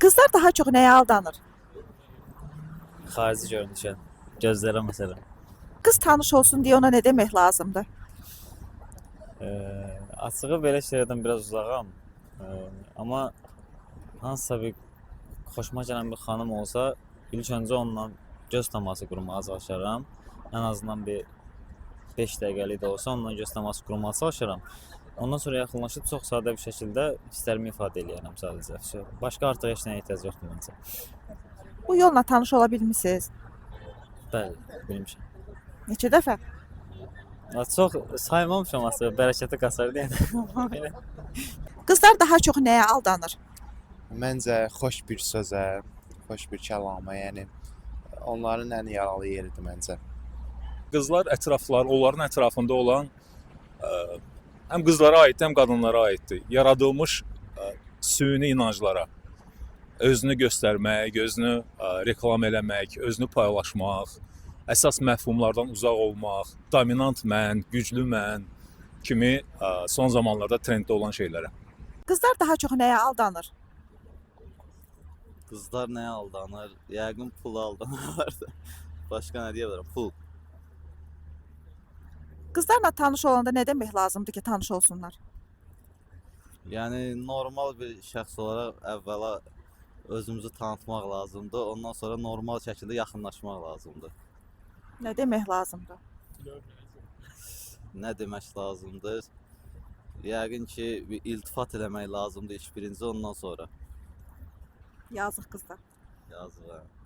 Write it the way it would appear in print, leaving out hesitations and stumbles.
Qızlar daha çox nəyə aldanır? Xarici görünüşə, gözlərə məsələn. Qız tanış olsun deyə ona nə demək lazımdır? Açığı belə şeylərdən biraz uzağam. Amma hansısa bir xoşuma gələn bir xanım olsa, ilk öncə onunla göz təması qurmağa çalışaram. Ən azından bir 5 dəqiqəlik də olsa onunla göz təması qurmağa çalışaram. Ondan sonra yaxınlaşıb çox sadə bir şəkildə hisslərimi ifadə eləyirəm sadəcə. Başqa artıq heç nəyə ehtiyac yoxdur məncə. Bu yolla tanış ola bilmisiniz? Bəli, bilmişəm. Neçə dəfə? Çox saymamışam aslında, bərəkəti qaçar deyəndə. Qızlar daha çox nəyə aldanır? Məncə xoş bir sözə, xoş bir kəlama, yəni onların ən yaralı yeridir məncə. Qızlar onların ətrafında olan həm qızlara aiddir, həm qadınlara aiddir. Yaradılmış süni inanclara özünü göstərmək, özünü reklam eləmək, özünü paylaşmaq, əsas məfhumlardan uzaq olmaq, dominant mən, güclü mən kimi son zamanlarda trenddə olan şeylərə. Qızlar daha çox nəyə aldanır? Qızlar nəyə aldanır? Yəqin pula aldanırlar. Başqa nə deyə bilərəm? Pul. Qızlarla tanış olanda nə demək lazımdır ki, tanış olsunlar? Yəni normal bir şəxs olaraq əvvəla özümüzü tanıtmaq lazımdır. Ondan sonra normal şəkildə yaxınlaşmaq lazımdır. Nə demək lazımdır? Nə demək lazımdır? Yəqin ki, bir iltifat eləmək lazımdır ilk birinci, ondan sonra. Yazıq qızlar. Yazıq.